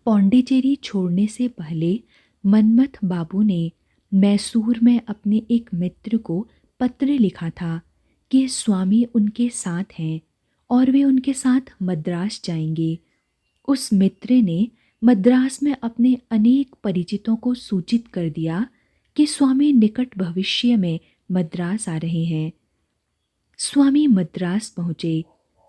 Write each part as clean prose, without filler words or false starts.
पौंडीचेरी छोड़ने से पहले मनमथ बाबू ने मैसूर में अपने एक मित्र को पत्र लिखा था कि स्वामी उनके साथ हैं और वे उनके साथ मद्रास जाएंगे। उस मित्र ने मद्रास में अपने अनेक परिचितों को सूचित कर दिया कि स्वामी निकट भविष्य में मद्रास आ रहे हैं। स्वामी मद्रास पहुँचे।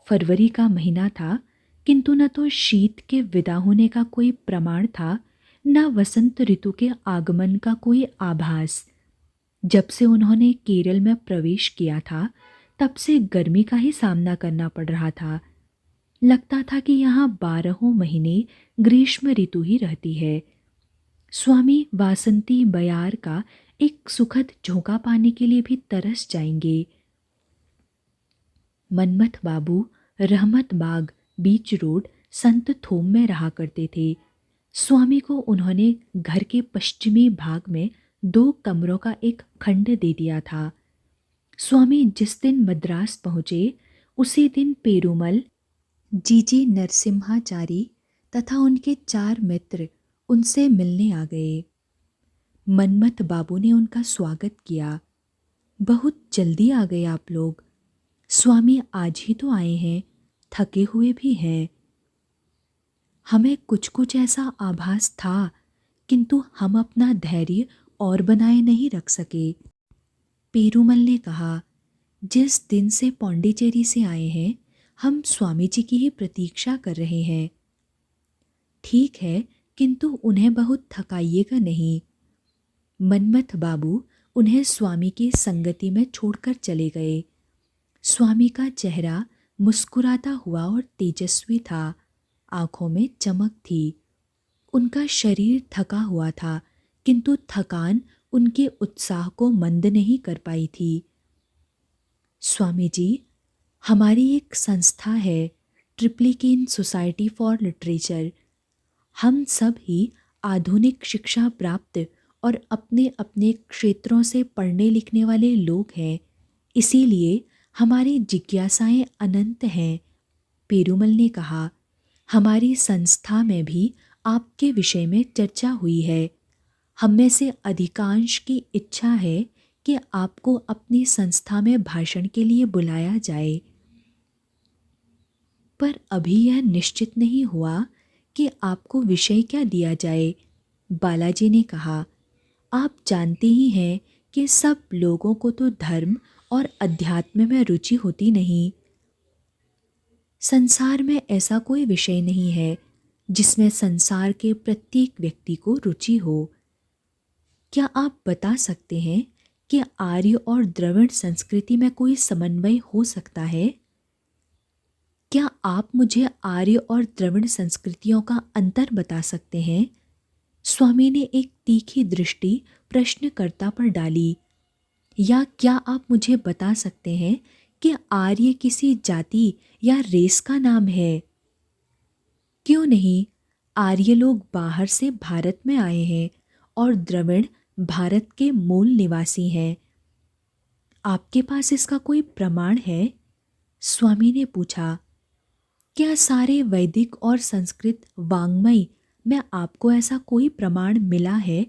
फरवरी का महीना था, किंतु न तो शीत के विदा होने का कोई प्रमाण था, न वसंत ऋतु के आगमन का कोई आभास। जब से उन्होंने केरल में प्रवेश किया था, तब से गर्मी का ही सामना करना पड़ रहा था। लगता था कि यहाँ 12 महीने ग्रीष्म ऋतु ही रहती है। स्वामी वासंती बयार का एक सुखद झोंका पाने के लिए भी तरस जाएंगे। मनमथ बाबू रहमत बाग बीच रोड संत थोम में रहा करते थे। स्वामी को उन्होंने घर के पश्चिमी भाग में 2 कमरों का एक खंड दे दिया था। स्वामी जिस दिन मद्रास पहुँचे, उसी दिन पेरुमल, जीजी नरसिम्हाचारी तथा उनके 4 मित्र उनसे मिलने आ गए। मनमथ बाबू ने उनका स्वागत किया। बहुत जल्दी आ गए आप लोग। स्वामी आज ही तो आए हैं, थके हुए भी हैं। हमें कुछ कुछ ऐसा आभास था, किंतु हम अपना धैर्य और बनाए नहीं रख सके। पेरुमल ने कहा, जिस दिन से पौंडीचेरी से आए हैं, हम स्वामी जी की ही प्रतीक्षा कर रहे हैं। ठीक है, किंतु उन्हें बहुत थकाइएगा नहीं। मनमथ बाबू उन्हें स्वामी की संगति में छोड़कर चले गए। स्वामी का चेहरा मुस्कुराता हुआ और तेजस्वी था, आंखों में चमक थी। उनका शरीर थका हुआ था, किंतु थकान उनके उत्साह को मंद नहीं कर पाई थी। स्वामी जी, हमारी एक संस्था है, ट्रिप्लिकेन सोसाइटी फॉर लिटरेचर। हम सब ही आधुनिक शिक्षा प्राप्त और अपने अपने क्षेत्रों से पढ़ने लिखने वाले लोग हैं, इसीलिए हमारी जिज्ञासाएं अनंत हैं। पेरुमल ने कहा, हमारी संस्था में भी आपके विषय में चर्चा हुई है। हम में से अधिकांश की इच्छा है कि आपको अपनी संस्था में भाषण के लिए बुलाया जाए, पर अभी यह निश्चित नहीं हुआ कि आपको विषय क्या दिया जाए। बालाजी ने कहा, आप जानते ही हैं कि सब लोगों को तो धर्म और अध्यात्म में रुचि होती नहीं। संसार में ऐसा कोई विषय नहीं है जिसमें संसार के प्रत्येक व्यक्ति को रुचि हो। क्या आप बता सकते हैं कि आर्य और द्रविड़ संस्कृति में कोई समन्वय हो सकता है? क्या आप मुझे आर्य और द्रविड़ संस्कृतियों का अंतर बता सकते हैं? स्वामी ने एक तीखी दृष्टि प्रश्नकर्ता पर डाली। या क्या आप मुझे बता सकते हैं कि आर्य किसी जाति या रेस का नाम है? क्यों नहीं, आर्य लोग बाहर से भारत में आए हैं और द्रविड़ भारत के मूल निवासी हैं। आपके पास इसका कोई प्रमाण है? स्वामी ने पूछा। क्या सारे वैदिक और संस्कृत वाङ्मय में आपको ऐसा कोई प्रमाण मिला है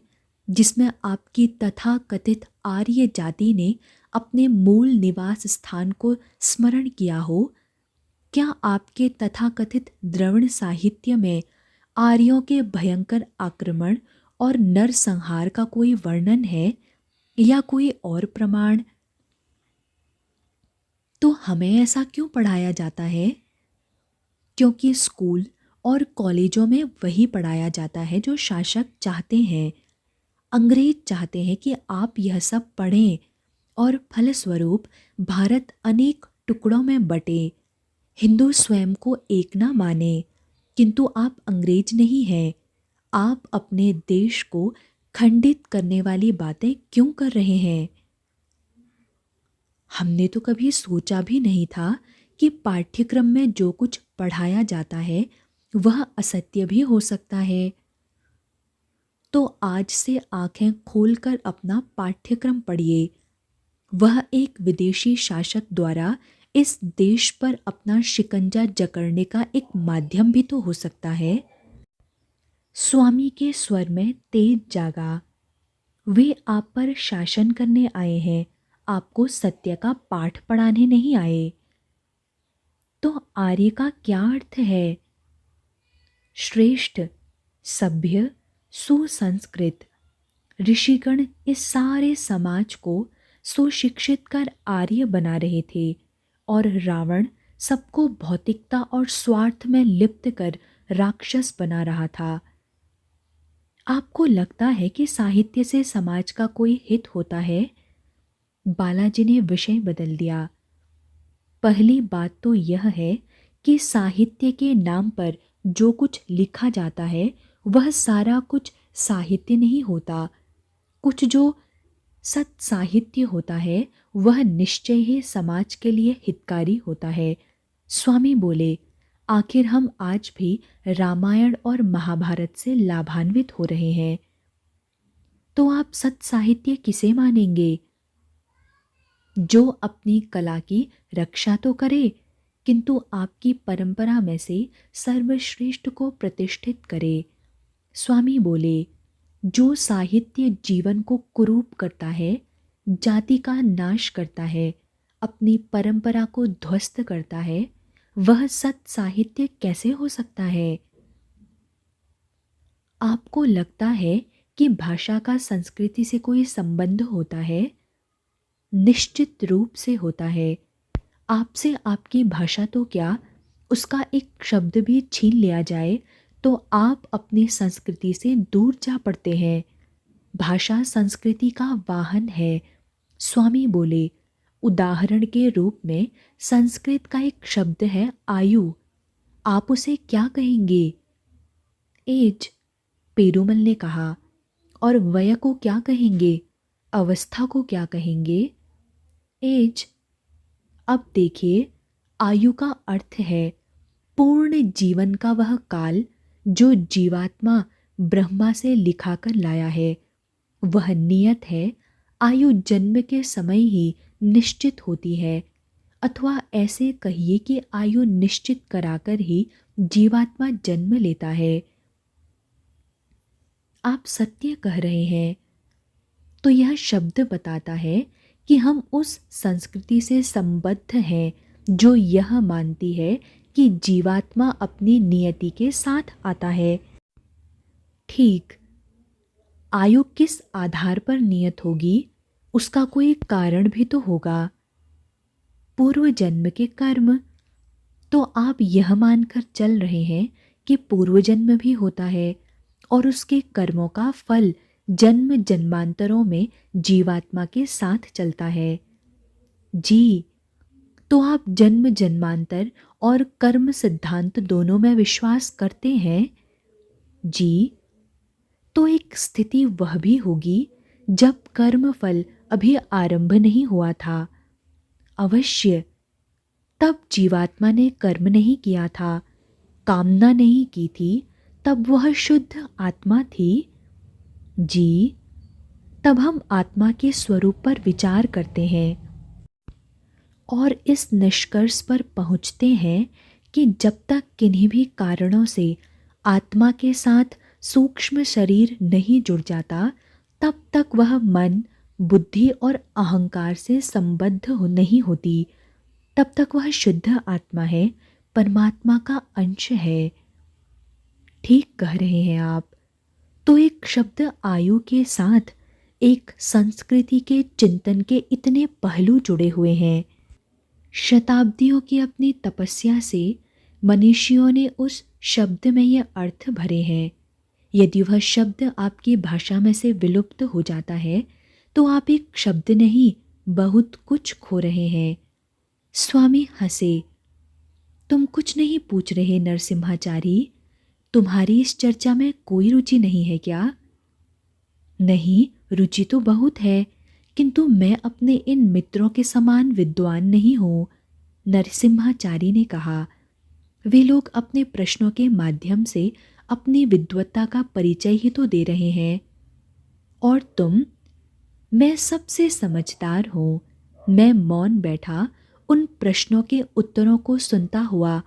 जिसमें आपकी तथाकथित आर्य जाति ने अपने मूल निवास स्थान को स्मरण किया हो? क्या आपके तथाकथित द्रविड़ साहित्य में आर्यों के भयंकर आक्रमण और नरसंहार का कोई वर्णन है या कोई और प्रमाण? तो हमें ऐसा क्यों पढ़ाया जाता है? क्योंकि स्कूल और कॉलेजों में वही पढ़ाया जाता है जो शासक चाहते हैं। अंग्रेज चाहते हैं कि आप यह सब पढ़ें और फलस्वरूप भारत अनेक टुकड़ों में बटे। हिंदू स्वयं को एक ना माने, किंतु आप अंग्रेज नहीं हैं। आप अपने देश को खंडित करने वाली बातें क्यों कर रहे हैं? हमने तो कभी सोचा भी नहीं था कि पाठ्यक्रम में जो कुछ पढ़ाया जाता है वह असत्य भी हो सकता है। तो आज से आंखें खोलकर अपना पाठ्यक्रम पढ़िए। वह एक विदेशी शासक द्वारा इस देश पर अपना शिकंजा जकड़ने का एक माध्यम भी तो हो सकता है। स्वामी के स्वर में तेज जागा। वे आप पर शासन करने आए हैं, आपको सत्य का पाठ पढ़ाने नहीं आए। तो आर्य का क्या अर्थ है? श्रेष्ठ, सभ्य, सुसंस्कृत। ऋषिगण इस सारे समाज को सुशिक्षित कर आर्य बना रहे थे और रावण सबको भौतिकता और स्वार्थ में लिप्त कर राक्षस बना रहा था। आपको लगता है कि साहित्य से समाज का कोई हित होता है? बालाजी ने विषय बदल दिया। पहली बात तो यह है कि साहित्य के नाम पर जो कुछ लिखा जाता है वह सारा कुछ साहित्य नहीं होता। कुछ जो सत साहित्य होता है वह निश्चय ही समाज के लिए हितकारी होता है। स्वामी बोले, आखिर हम आज भी रामायण और महाभारत से लाभान्वित हो रहे हैं। तो आप सत साहित्य किसे मानेंगे? जो अपनी कला की रक्षा तो करे किंतु आपकी परंपरा में से सर्वश्रेष्ठ को प्रतिष्ठित करे। स्वामी बोले, जो साहित्य जीवन को कुरूप करता है, जाति का नाश करता है, अपनी परंपरा को ध्वस्त करता है, वह सत साहित्य कैसे हो सकता है? आपको लगता है कि भाषा का संस्कृति से कोई संबंध होता है? निश्चित रूप से होता है। आपसे आपकी भाषा तो क्या, उसका एक शब्द भी छीन लिया जाए तो आप अपनी संस्कृति से दूर जा पड़ते हैं। भाषा संस्कृति का वाहन है। स्वामी बोले, उदाहरण के रूप में संस्कृत का एक शब्द है आयु। आप उसे क्या कहेंगे? एज, पेरुमल ने कहा। और वय को क्या कहेंगे? अवस्था को क्या कहेंगे? एज। अब देखिए, आयु का अर्थ है पूर्ण जीवन का वह काल जो जीवात्मा ब्रह्मा से लिखा कर लाया है। वह नियत है। आयु जन्म के समय ही निश्चित होती है, अथवा ऐसे कहिए कि आयु निश्चित कराकर ही जीवात्मा जन्म लेता है। आप सत्य कह रहे हैं। तो यह शब्द बताता है कि हम उस संस्कृति से संबद्ध हैं जो यह मानती है कि जीवात्मा अपनी नियति के साथ आता है। ठीक, आयु किस आधार पर नियत होगी? उसका कोई कारण भी तो होगा। पूर्व जन्म के कर्म। तो आप यह मानकर चल रहे हैं कि पूर्व जन्म भी होता है और उसके कर्मों का फल जन्म जन्मांतरों में जीवात्मा के साथ चलता है। जी, तो आप जन्म जन्मांतर और कर्म सिद्धांत दोनों में विश्वास करते हैं? जी, तो एक स्थिति वह भी होगी जब कर्म फल अभी आरंभ नहीं हुआ था। अवश्य, तब जीवात्मा ने कर्म नहीं किया था, कामना नहीं की थी, तब वह शुद्ध आत्मा थी। जी, तब हम आत्मा के स्वरूप पर विचार करते हैं और इस निष्कर्ष पर पहुंचते हैं कि जब तक किन्हीं भी कारणों से आत्मा के साथ सूक्ष्म शरीर नहीं जुड़ जाता, तब तक वह मन, बुद्धि और अहंकार से संबद्ध नहीं होती। तब तक वह शुद्ध आत्मा है, परमात्मा का अंश है। ठीक कह रहे हैं आप। तो एक शब्द आयु के साथ एक संस्कृति के चिंतन के इतने पहलू जुड़े हुए हैं। शताब्दियों की अपनी तपस्या से मनीषियों ने उस शब्द में ये अर्थ भरे हैं। यदि वह शब्द आपकी भाषा में से विलुप्त हो जाता है तो आप एक शब्द नहीं, बहुत कुछ खो रहे हैं। स्वामी हंसे। तुम कुछ नहीं पूछ रहे नरसिम्हाचारी? तुम्हारी इस चर्चा में कोई रुचि नहीं है क्या? नहीं, रुचि तो बहुत है, किंतु मैं अपने इन मित्रों के समान विद्वान नहीं हूँ, नरसिम्हाचारी ने कहा। वे लोग अपने प्रश्नों के माध्यम से अपनी विद्वत्ता का परिचय ही तो दे रहे हैं। और तुम? मैं सबसे समझदार हूँ। मैं मौन बैठा उन प्रश्नों के उत्तरों को सुनता हुआ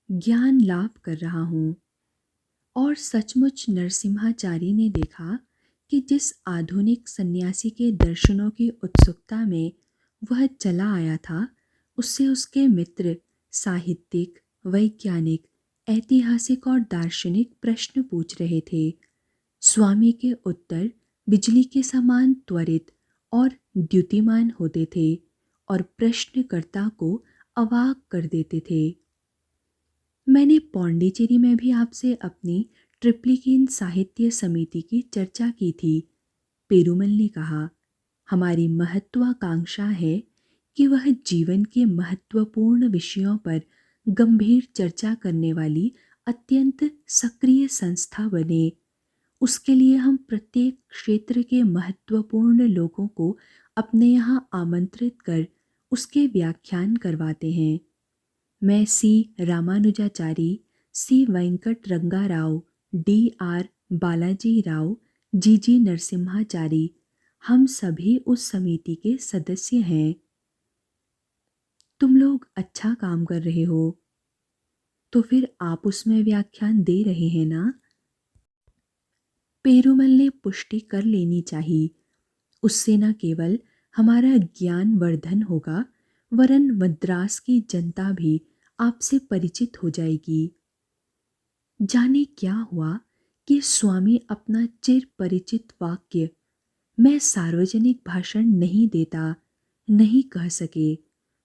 ज्ञान लाभ कर रहा हूँ। और सचमुच नरसिम्हाचारी ने देखा कि जिस आधुनिक सन्यासी के दर्शनों की उत्सुकता में वह चला आया था, उससे उसके मित्र साहित्यिक, वैज्ञानिक, ऐतिहासिक और दार्शनिक प्रश्न पूछ रहे थे। स्वामी के उत्तर बिजली के समान त्वरित और द्युतिमान होते थे और प्रश्नकर्ता को अवाक कर देते थे। मैंने पौंडीचेरी में भी आपसे अपनी ट्रिप्लिकेन साहित्य समिति की चर्चा की थी, पेरुमल ने कहा। हमारी महत्वाकांक्षा है कि वह जीवन के महत्वपूर्ण विषयों पर गंभीर चर्चा करने वाली अत्यंत सक्रिय संस्था बने। उसके लिए हम प्रत्येक क्षेत्र के महत्वपूर्ण लोगों को अपने यहाँ आमंत्रित कर उसके व्याख्यान करवाते हैं। मैं सी रामानुजाचारी, सी वेंकट रंगा राव, डी आर बालाजी राव, जी जी नरसिम्हाचारी, हम सभी उस समिति के सदस्य हैं। तुम लोग अच्छा काम कर रहे हो, तो फिर आप उसमें व्याख्यान दे रहे हैं ना? पेरुमल ने पुष्टि कर लेनी चाहिए। उससे न केवल हमारा ज्ञान वर्धन होगा, वरन मद्रास की जनता भी आपसे परिचित हो जाएगी। जाने क्या हुआ कि स्वामी अपना चिर परिचित वाक्य मैं सार्वजनिक भाषण नहीं देता नहीं कह सके।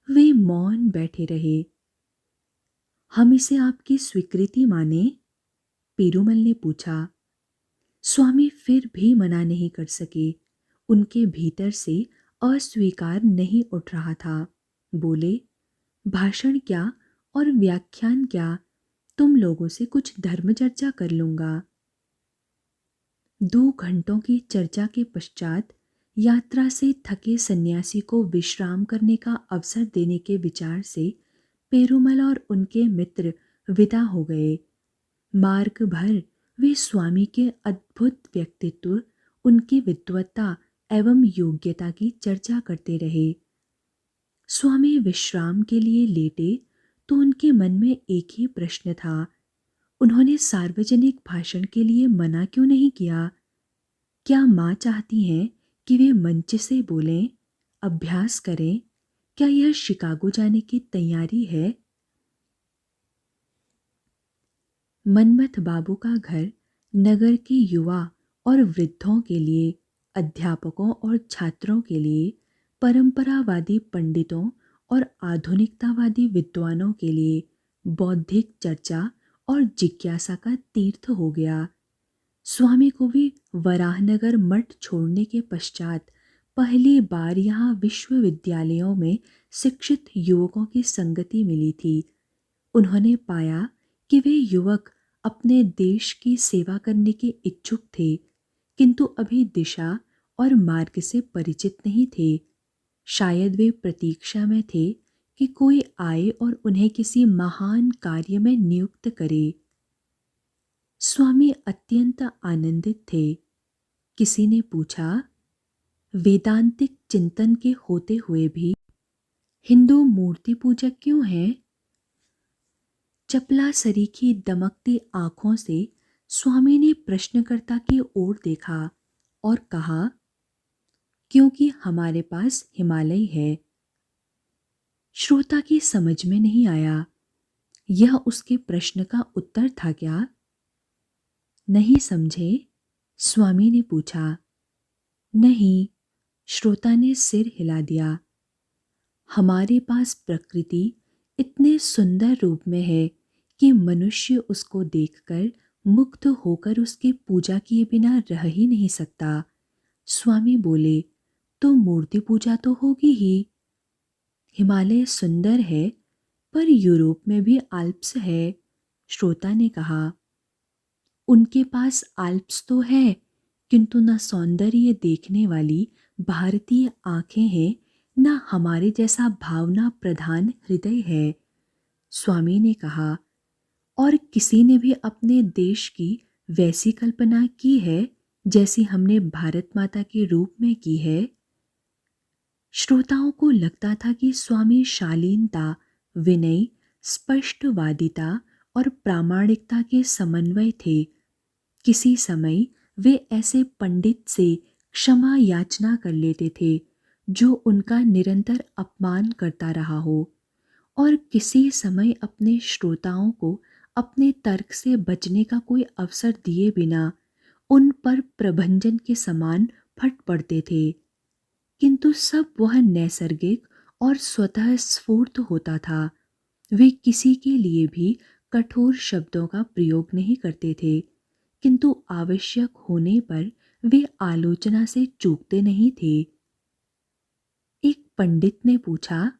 वे मौन बैठे रहे। हम इसे आपकी स्वीकृति माने? पेरुमल ने पूछा। स्वामी फिर भी मना नहीं कर सके। उनके भीतर से अस्वीकार नहीं उठ रहा था। बोले, भाषण क्या और व्याख्यान क्या, तुम लोगों से कुछ धर्म चर्चा कर लूंगा। 2 घंटों की चर्चा के पश्चात यात्रा से थके सन्यासी को विश्राम करने का अवसर देने के विचार से पेरुमल और उनके मित्र विदा हो गए। मार्ग भर वे स्वामी के अद्भुत व्यक्तित्व, उनकी विद्वत्ता एवं योग्यता की चर्चा करते रहे। स्वामी विश्राम के लिए लेटे तो उनके मन में एक ही प्रश्न था। उन्होंने सार्वजनिक भाषण के लिए मना क्यों नहीं किया? क्या माँ चाहती हैं कि वे मंच से बोलें, अभ्यास करें? क्या यह शिकागो जाने की तैयारी है? मनमथ बाबू का घर नगर के युवा और वृद्धों के लिए, अध्यापकों और छात्रों के लिए, परंपरावादी पंडितों और आधुनिकतावादी विद्वानों के लिए बौद्धिक चर्चा और जिज्ञासा का तीर्थ हो गया। स्वामी को भी वराहनगर मठ छोड़ने के पश्चात पहली बार यहाँ विश्वविद्यालयों में शिक्षित युवकों की संगति मिली थी। उन्होंने पाया कि वे युवक अपने देश की सेवा करने के इच्छुक थे, किंतु अभी दिशा और मार्ग से परिचित नहीं थे। शायद वे प्रतीक्षा में थे कि कोई आए और उन्हें किसी महान कार्य में नियुक्त करे। स्वामी अत्यंत आनंदित थे। किसी ने पूछा, वेदांतिक चिंतन के होते हुए भी हिंदू मूर्ति पूजक क्यों हैं? चपला सरीखी दमकती आंखों से स्वामी ने प्रश्नकर्ता की ओर देखा और कहा, क्योंकि हमारे पास हिमालय है। श्रोता की समझ में नहीं आया। यह उसके प्रश्न का उत्तर था क्या? नहीं समझे? स्वामी ने पूछा। नहीं, श्रोता ने सिर हिला दिया। हमारे पास प्रकृति इतने सुंदर रूप में है कि मनुष्य उसको देखकर मुग्ध होकर उसकी पूजा किए बिना रह ही नहीं सकता। स्वामी बोले, तो मूर्ति पूजा तो होगी ही। हिमालय सुंदर है, पर यूरोप में भी आल्प्स है, श्रोता ने कहा। उनके पास आल्प्स तो है, किंतु न सौंदर्य देखने वाली भारतीय आंखें हैं, न हमारे जैसा भावना प्रधान हृदय है, स्वामी ने कहा। और किसी ने भी अपने देश की वैसी कल्पना की है जैसी हमने भारत माता के रूप में की है? श्रोताओं को लगता था कि स्वामी शालीनता, विनय, स्पष्टवादिता और प्रामाणिकता के समन्वय थे किसी समय वे ऐसे पंडित से क्षमा याचना कर लेते थे जो उनका निरंतर अपमान करता रहा हो, और किसी समय अपने श्रोताओं को अपने तर्क से बचने का कोई अवसर दिए बिना उन पर प्रभंजन के समान फट पड़ते थे। किंतु सब वह नैसर्गिक और स्वतः स्फूर्त होता था। वे किसी के लिए भी कठोर शब्दों का प्रयोग नहीं करते थे, किंतु आवश्यक होने पर वे आलोचना से चूकते नहीं थे। एक पंडित ने पूछा,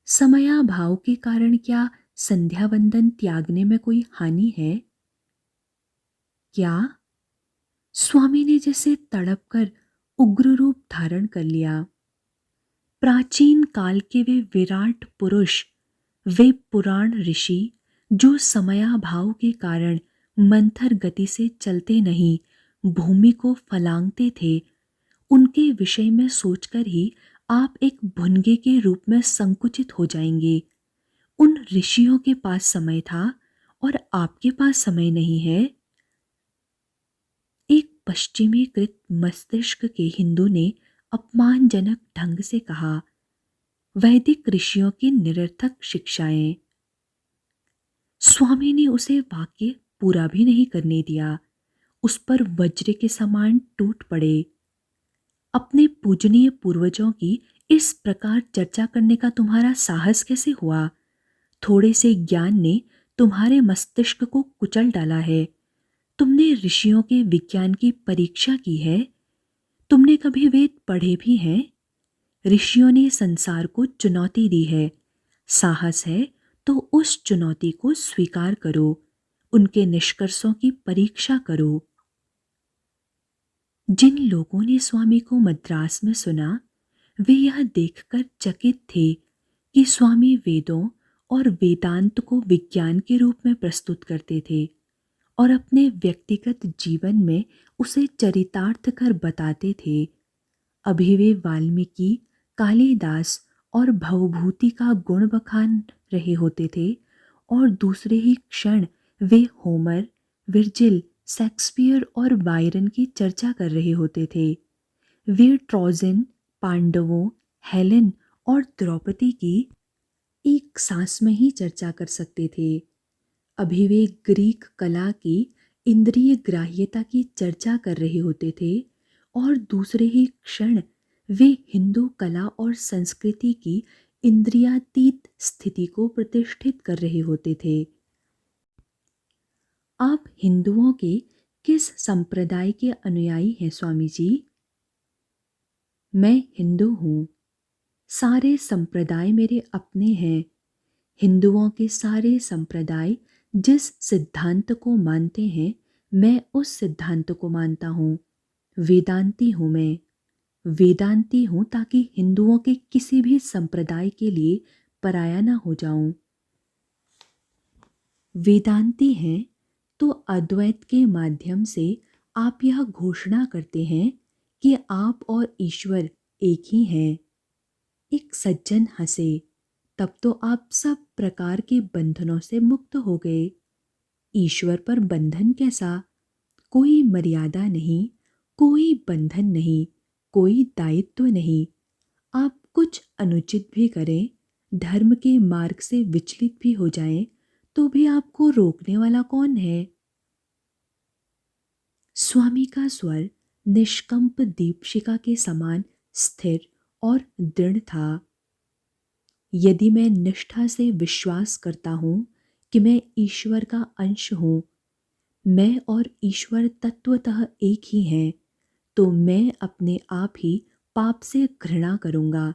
समयाभाव के कारण क्या संध्या वंदन त्यागने में कोई हानि है? क्या? स्वामी ने जैसे तड़प कर उग्र रूप धारण कर लिया। प्राचीन काल के वे विराट पुरुष, वे पुराण ऋषि जो समयाभाव के कारण मंथर गति से चलते नहीं, भूमि को फलांगते थे, उनके विषय में सोचकर ही आप एक भुनगे के रूप में संकुचित हो जाएंगे। उन ऋषियों के पास समय था और आपके पास समय नहीं है। एक पश्चिमीकृत मस्तिष्क के हिंदू ने अपमानजनक ढंग से कहा, वैदिक ऋषियों की निरर्थक शिक्षाएं। स्वामी ने उसे वाक्य पूरा भी नहीं करने दिया, उस पर वज्र के समान टूट पड़े। अपने पूजनीय पूर्वजों की इस प्रकार चर्चा करने का तुम्हारा साहस कैसे हुआ? थोड़े से ज्ञान ने तुम्हारे मस्तिष्क को कुचल डाला है। तुमने ऋषियों के विज्ञान की परीक्षा की है? तुमने कभी वेद पढ़े भी हैं? ऋषियों ने संसार को चुनौती दी है। साहस है तो उस चुनौती को स्वीकार करो, उनके निष्कर्षों की परीक्षा करो। जिन लोगों ने स्वामी को मद्रास में सुना, वे यह देखकर चकित थे कि स्वामी वेदों और वेदांत को विज्ञान के रूप में प्रस्तुत करते थे और अपने व्यक्तिगत जीवन में उसे चरितार्थ कर बताते थे। अभी वे वाल्मीकि, कालिदास और भवभूति का गुण बखान रहे होते थे और दूसरे ही क्षण वे होमर, विर्जिल, शेक्सपियर और बायरन की चर्चा कर रहे होते थे। वे ट्रोजन, पांडवों, हेलेन और द्रौपदी की एक सांस में ही चर्चा कर सकते थे। अभी वे ग्रीक कला की इंद्रिय ग्राह्यता की चर्चा कर रहे होते थे और दूसरे ही क्षण वे हिंदू कला और संस्कृति की इंद्रियातीत स्थिति को प्रतिष्ठित कर रहे होते थे। आप हिंदुओं के किस संप्रदाय के अनुयायी हैं स्वामी जी? मैं हिंदू हूँ। सारे संप्रदाय मेरे अपने हैं। हिंदुओं के सारे संप्रदाय जिस सिद्धांत को मानते हैं, मैं उस सिद्धांत को मानता हूँ। वेदांती हूँ मैं। वेदांती हूँ ताकि हिंदुओं के किसी भी संप्रदाय के लिए पराया ना हो जाऊं। वेदांती हैं तो अद्वैत के माध्यम से आप यह घोषणा करते हैं कि आप और ईश्वर एक ही हैं। एक सज्जन हंसे, तब तो आप सब प्रकार के बंधनों से मुक्त हो गए। ईश्वर पर बंधन कैसा? कोई मर्यादा नहीं, कोई बंधन नहीं, कोई दायित्व नहीं। आप कुछ अनुचित भी करें, धर्म के मार्ग से विचलित भी हो जाएं, तो भी आपको रोकने वाला कौन है? स्वामी का स्वर निष्कंप दीपशिखा के समान स्थिर और दृढ़ था। यदि मैं निष्ठा से विश्वास करता हूँ कि मैं ईश्वर का अंश हूँ, मैं और ईश्वर तत्वतः एक ही हैं, तो मैं अपने आप ही पाप से घृणा करूँगा।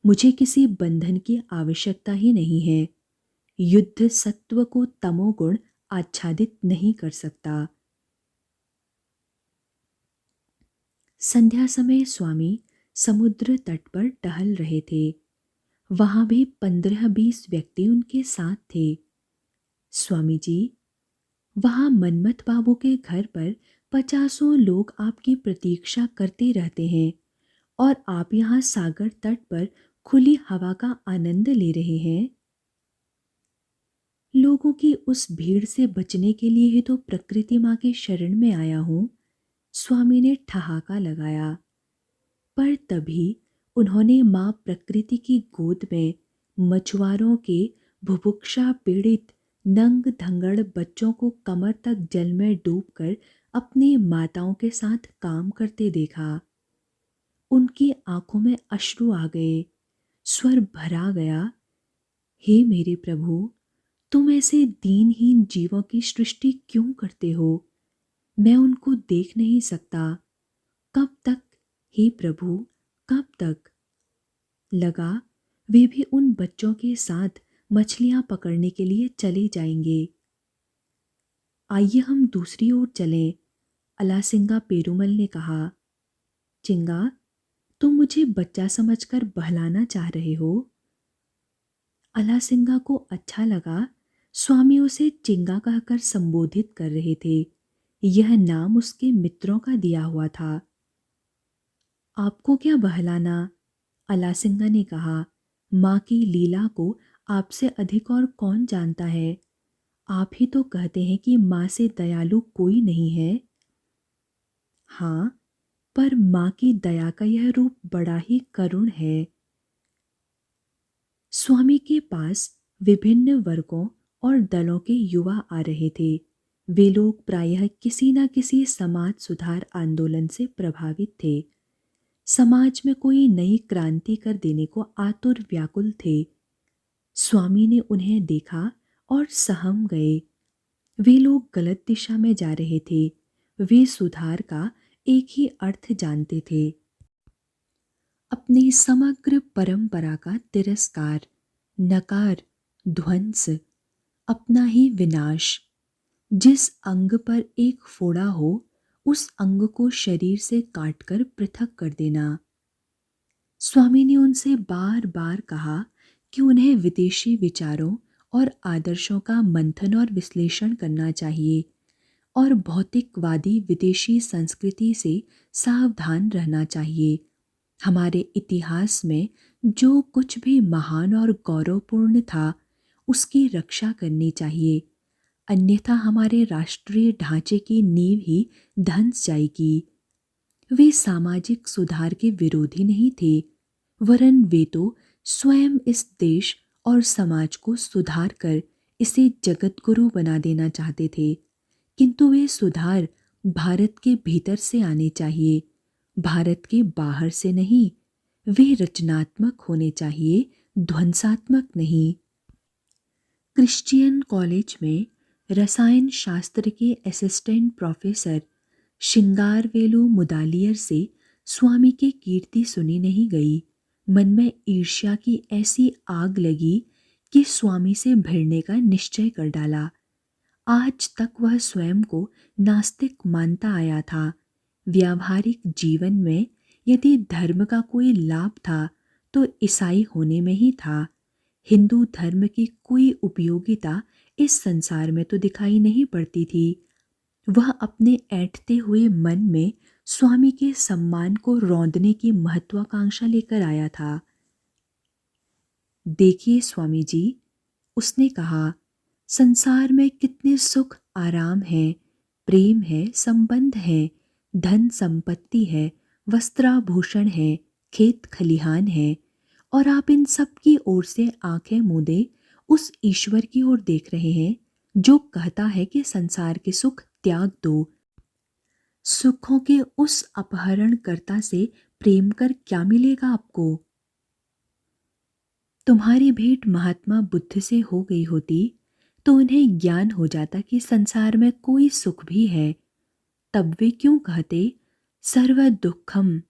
मुझे किसी बंधन की आवश्यकता ही नहीं है। युद्ध सत्व को तमोगुण आच्छादित नहीं कर सकता। संध्या समय स्वामी समुद्र तट पर टहल रहे थे। वहां भी 15-20 व्यक्ति उनके साथ थे। स्वामी जी, वहां मनमथ बाबू के घर पर 50 लोग आपकी प्रतीक्षा करते रहते हैं और आप यहाँ सागर तट पर खुली हवा का आनंद ले रहे हैं। लोगों की उस भीड़ से बचने के लिए ही तो प्रकृति माँ के शरण में आया हूँ। स्वामी ने ठहाका लगाया। पर तभी उन्होंने माँ प्रकृति की गोद में मछुआरों के बुभुक्षा पीड़ित नंग धंगड़ बच्चों को कमर तक जल में डूबकर अपनी माताओं के साथ काम करते देखा। उनकी आंखों में अश्रु आ गए, स्वर भरा गया। हे मेरे प्रभु, तुम ऐसे दीनहीन जीवों की सृष्टि क्यों करते हो? मैं उनको देख नहीं सकता। कब तक हे प्रभु, कब तक? लगा वे भी उन बच्चों के साथ मछलियां पकड़ने के लिए चले जाएंगे। आइए हम दूसरी ओर चलें, अलासिंगा पेरुमल ने कहा। चिंगा, तुम मुझे बच्चा समझकर बहलाना चाह रहे हो? अलासिंगा को अच्छा लगा स्वामी उसे चिंगा कहकर संबोधित कर रहे थे। यह नाम उसके मित्रों का दिया हुआ था। आपको क्या बहलाना? अलासिंगा ने कहा। माँ की लीला को आपसे अधिक और कौन जानता है? आप ही तो कहते हैं कि माँ से दयालु कोई नहीं है। हाँ, पर माँ की दया का यह रूप बड़ा ही करुण है। स्वामी के पास विभिन्न वर्गों और दलों के युवा आ रहे थे। वे लोग प्रायः किसी न किसी समाज सुधार आंदोलन से प्रभावित थे। समाज में कोई नई क्रांति कर देने को आतुर व्याकुल थे। स्वामी ने उन्हें देखा और सहम गए। वे लोग गलत दिशा में जा रहे थे। वे सुधार का एक ही अर्थ जानते थे, अपनी समग्र परंपरा का तिरस्कार, नकार, ध्वंस, अपना ही विनाश। जिस अंग पर एक फोड़ा हो, उस अंग को शरीर से काटकर पृथक कर देना। स्वामी ने उनसे बार बार कहा कि उन्हें विदेशी विचारों और आदर्शों का मंथन और विश्लेषण करना चाहिए और भौतिकवादी विदेशी संस्कृति से सावधान रहना चाहिए। हमारे इतिहास में जो कुछ भी महान और गौरवपूर्ण था, उसकी रक्षा करनी चाहिए, अन्यथा हमारे राष्ट्रीय ढांचे की नींव ही धंस जाएगी। वे सामाजिक सुधार के विरोधी नहीं थे, वरन वे तो स्वयं इस देश और समाज को सुधार कर इसे जगतगुरु बना देना चाहते थे। किंतु वे सुधार भारत के भीतर से आने चाहिए, भारत के बाहर से नहीं। वे रचनात्मक होने चाहिए, ध्वंसात्मक नहीं। क्रिश्चियन कॉलेज में रसायन शास्त्र के असिस्टेंट प्रोफेसर शिंगारवेलु मुदालियर से स्वामी की कीर्ति सुनी नहीं गई। मन में ईर्ष्या की ऐसी आग लगी कि स्वामी से भिड़ने का निश्चय कर डाला। आज तक वह स्वयं को नास्तिक मानता आया था। व्यावहारिक जीवन में यदि धर्म का कोई लाभ था तो ईसाई होने में ही था। हिंदू धर्म की कोई उपयोगिता इस संसार में तो दिखाई नहीं पड़ती थी। वह अपने ऐंठते हुए मन में स्वामी के सम्मान को रौंदने की महत्वाकांक्षा लेकर आया था। देखिए स्वामी जी, उसने कहा, संसार में कितने सुख आराम है, प्रेम है, संबंध है, धन संपत्ति है, वस्त्राभूषण है, खेत खलिहान है, और आप इन सब की ओर से आंखें मूंदे उस ईश्वर की ओर देख रहे हैं जो कहता है कि संसार के सुख त्याग दो। सुखों के उस अपहरणकर्ता से प्रेम कर क्या मिलेगा आपको? तुम्हारी भेंट महात्मा बुद्ध से हो गई होती तो उन्हें ज्ञान हो जाता कि संसार में कोई सुख भी है। तब वे क्यों कहते सर्व दुखम?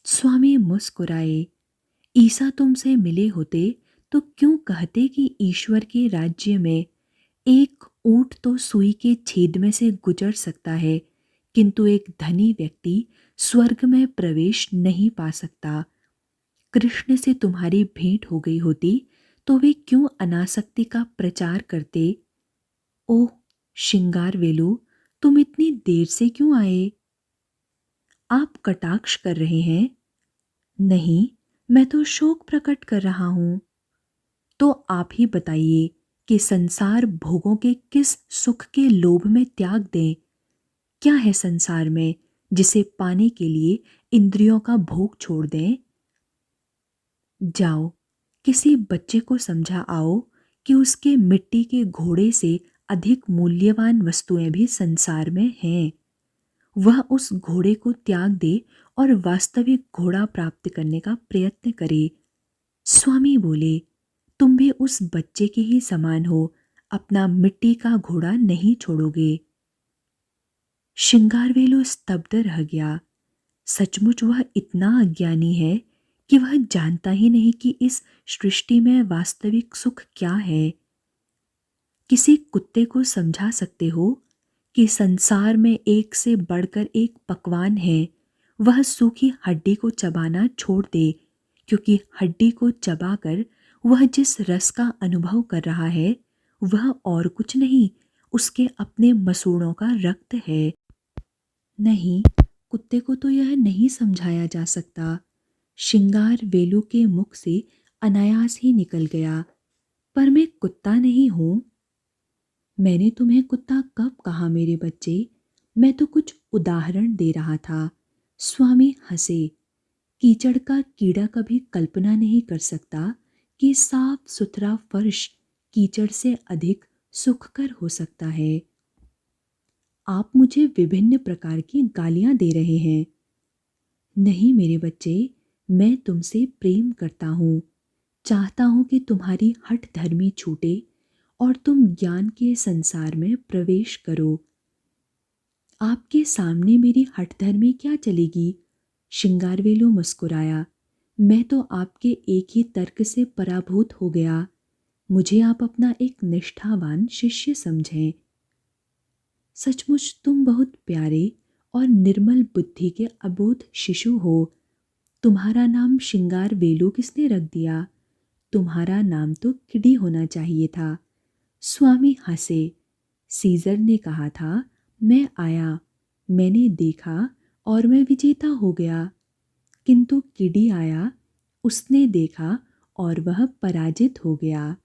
स्वामी मुस्कुराए। ईसा तुमसे मिले होते तो क्यों कहते कि ईश्वर के राज्य में एक ऊंट तो सुई के छेद में से गुजर सकता है, किंतु एक धनी व्यक्ति स्वर्ग में प्रवेश नहीं पा सकता। कृष्ण से तुम्हारी भेंट हो गई होती तो वे क्यों अनासक्ति का प्रचार करते? ओह शिंगारवेलु, तुम इतनी देर से क्यों आए? आप कटाक्ष कर रहे हैं? नहीं, मैं तो शोक प्रकट कर रहा हूं। तो आप ही बताइए कि संसार भोगों के किस सुख के लोभ में त्याग दें। क्या है संसार में जिसे पाने के लिए इंद्रियों का भोग छोड़ दें? जाओ, किसी बच्चे को समझा आओ कि उसके मिट्टी के घोड़े से अधिक मूल्यवान वस्तुएं भी संसार में हैं। वह उस घोड़े को त्याग दे और वास्तविक घोड़ा प्राप्त करने का प्रयत्न करे। स्वामी बोले, तुम भी उस बच्चे के ही समान हो, अपना मिट्टी का घोड़ा नहीं छोड़ोगे। श्रृंगारवेलु स्तब्ध रह गया। सचमुच वह इतना अज्ञानी है कि वह जानता ही नहीं कि इस सृष्टि में वास्तविक सुख क्या है। किसी कुत्ते को समझा सकते हो कि संसार में एक से बढ़कर एक पकवान है, वह सूखी हड्डी को चबाना छोड़ दे, क्योंकि हड्डी को चबाकर वह जिस रस का अनुभव कर रहा है वह और कुछ नहीं, उसके अपने मसूड़ों का रक्त है। नहीं, कुत्ते को तो यह नहीं समझाया जा सकता। श्रृंगार वेलू के मुख से अनायास ही निकल गया, पर मैं कुत्ता नहीं हूं। मैंने तुम्हें कुत्ता कब कहा मेरे बच्चे? मैं तो कुछ उदाहरण दे रहा था। स्वामी हंसे। कीचड़ का कीड़ा कभी कल्पना नहीं कर सकता कि साफ सुथरा फर्श कीचड़ से अधिक सुखकर हो सकता है। आप मुझे विभिन्न प्रकार की गालियां दे रहे हैं। नहीं मेरे बच्चे, मैं तुमसे प्रेम करता हूँ, चाहता हूँ कि तुम्हारी हठ धर्मी छूटे और तुम ज्ञान के संसार में प्रवेश करो। आपके सामने मेरी हठ धर्मी क्या चलेगी? श्रृंगारवेलु मुस्कुराया। मैं तो आपके एक ही तर्क से पराभूत हो गया। मुझे आप अपना एक निष्ठावान शिष्य समझें। सचमुच तुम बहुत प्यारे और निर्मल बुद्धि के अबोध शिशु हो। तुम्हारा नाम श्रृंगारवेलु किसने रख दिया? तुम्हारा नाम तो किडी होना चाहिए था। स्वामी हंसे। सीजर ने कहा था, मैं आया, मैंने देखा और मैं विजेता हो गया। किंतु किडी आया, उसने देखा और वह पराजित हो गया।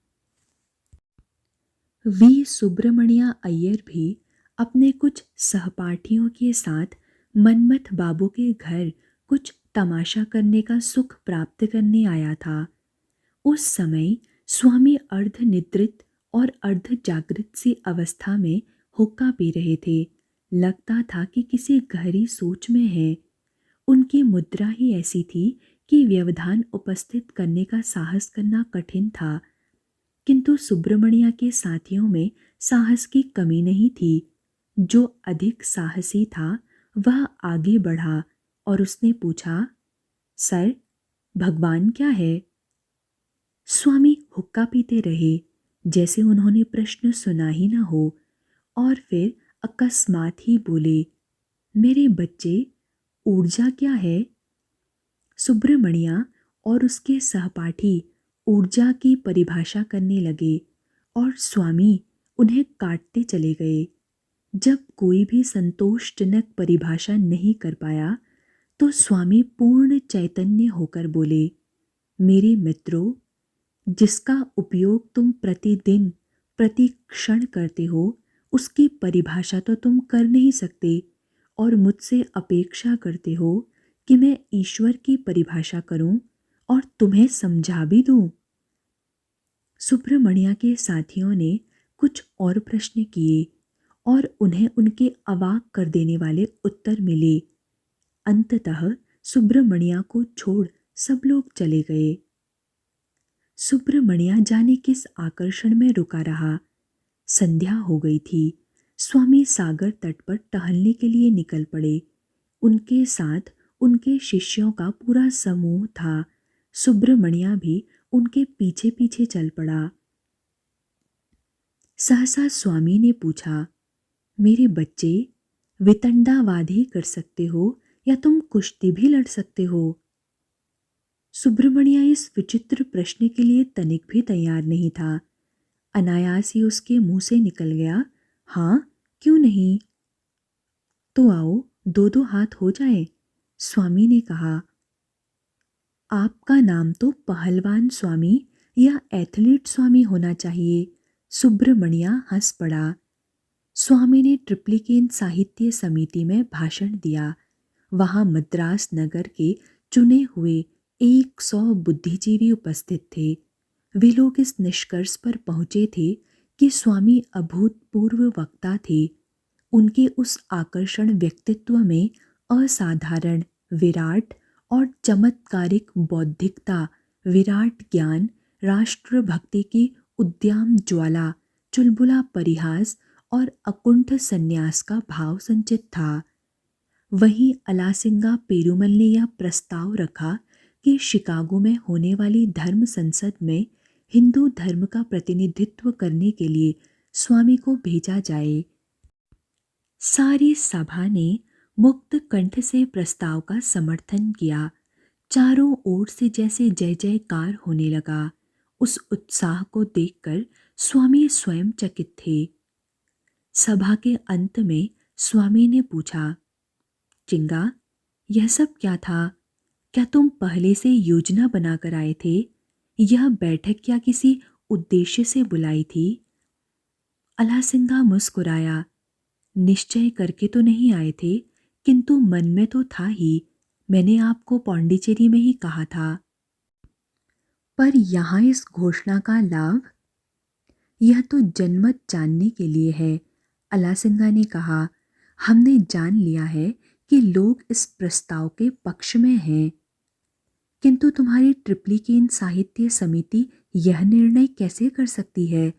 वी सुब्रमण्या अय्यर भी अपने कुछ सहपाठियों के साथ मनमथ बाबू के घर कुछ तमाशा करने का सुख प्राप्त करने आया था। उस समय स्वामी अर्ध निद्रित और अर्ध जागृत सी अवस्था में हुक्का पी रहे थे। लगता था कि किसी गहरी सोच में है। उनकी मुद्रा ही ऐसी थी कि व्यवधान उपस्थित करने का साहस करना कठिन था। किंतु सुब्रमण्या के साथियों में साहस की कमी नहीं थी। जो अधिक साहसी था वह आगे बढ़ा और उसने पूछा, सर, भगवान क्या है? स्वामी हुक्का पीते रहे, जैसे उन्होंने प्रश्न सुना ही न हो, और फिर अकस्मात ही बोले, मेरे बच्चे, ऊर्जा क्या है? सुब्रमण्या और उसके सहपाठी ऊर्जा की परिभाषा करने लगे और स्वामी उन्हें काटते चले गए। जब कोई भी संतोषजनक परिभाषा नहीं कर पाया तो स्वामी पूर्ण चैतन्य होकर बोले, मेरे मित्रों, जिसका उपयोग तुम प्रतिदिन प्रति क्षण करते हो उसकी परिभाषा तो तुम कर नहीं सकते और मुझसे अपेक्षा करते हो कि मैं ईश्वर की परिभाषा करूं और तुम्हें समझा भी दूं। सुब्रमण्या के साथियों ने कुछ और प्रश्न किए और उन्हें उनके अवाक कर देने वाले उत्तर मिले। अंततः सुब्रमण्या को छोड़ सब लोग चले गए। सुब्रमण्या जाने किस आकर्षण में रुका रहा। संध्या हो गई थी। स्वामी सागर तट पर टहलने के लिए निकल पड़े। उनके साथ उनके शिष्यों का पूरा समूह था। सुब्रमण्या भी उनके पीछे पीछे चल पड़ा। सहसा स्वामी ने पूछा, मेरे बच्चे, वितंडावादी कर सकते हो या तुम कुश्ती भी लड़ सकते हो? सुब्रमण्या इस विचित्र प्रश्न के लिए तनिक भी तैयार नहीं था। अनायास ही उसके मुंह से निकल गया, हाँ, क्यों नहीं? तो आओ, दो दो हाथ हो जाए। स्वामी ने कहा, आपका नाम तो पहलवान स्वामी या एथलीट स्वामी होना चाहिए। सुब्रमण्या हंस पड़ा। स्वामी ने ट्रिप्लिकेन साहित्य समिति में भाषण दिया। वहां मद्रास नगर के चुने हुए 100 बुद्धिजीवी उपस्थित थे। वे लोग इस निष्कर्ष पर पहुंचे थे कि स्वामी अभूतपूर्व वक्ता थे। उनके उस आकर्षण व्यक्तित्व में असाधारण, विराट और चमत्कारिक बौद्धिकता, विराट ज्ञान, राष्ट्रभक्ति की उद्दाम ज्वाला, चुलबुला परिहास और अकुंठ संन्यास का भाव संचित था। वहीं अलासिंगा पेरुमल ने यह प्रस्ताव रखा कि शिकागो में होने वाली धर्म संसद में हिंदू धर्म का प्रतिनिधित्व करने के लिए स्वामी को भेजा जाए। सारी सभा ने मुक्त कंठ से प्रस्ताव का समर्थन किया। चारों ओर से जैसे जय जयकार होने लगा। उस उत्साह को देखकर स्वामी स्वयं चकित थे। सभा के अंत में स्वामी ने पूछा, चिंगा, यह सब क्या था? क्या तुम पहले से योजना बनाकर आए थे? यह बैठक क्या किसी उद्देश्य से बुलाई थी? अलासिंगा मुस्कुराया। निश्चय करके तो नहीं आए थे, किंतु मन में तो था ही। मैंने आपको पौंडीचेरी में ही कहा था। पर यहाँ इस घोषणा का लाभ? यह तो जनमत जानने के लिए है, अलासिंगा ने कहा। हमने जान लिया है कि लोग इस प्रस्ताव के पक्ष में हैं, किंतु तुम्हारी ट्रिप्लिकेन साहित्य समिति यह निर्णय कैसे कर सकती है?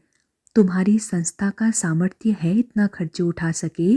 तुम्हारी संस्था का सामर्थ्य है इतना खर्च उठा सके?